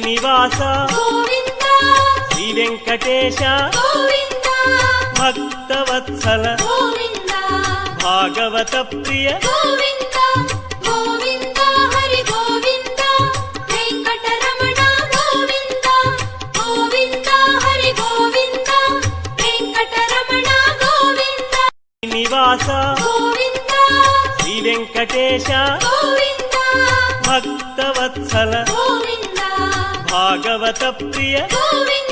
నివాస గోవింద శ్రీ వెంకటేశ గోవింద భక్తవత్సల గోవింద భాగవత ప్రియ గోవింద గోవింద హరి గోవింద వెంకటరమణ గోవింద గోవింద హరి గోవింద వెంకటరమణ గోవింద నివాస గోవింద శ్రీ వెంకటేశ గోవింద భక్తవత్సల గోవింద భాగవత ప్రియ గోవింద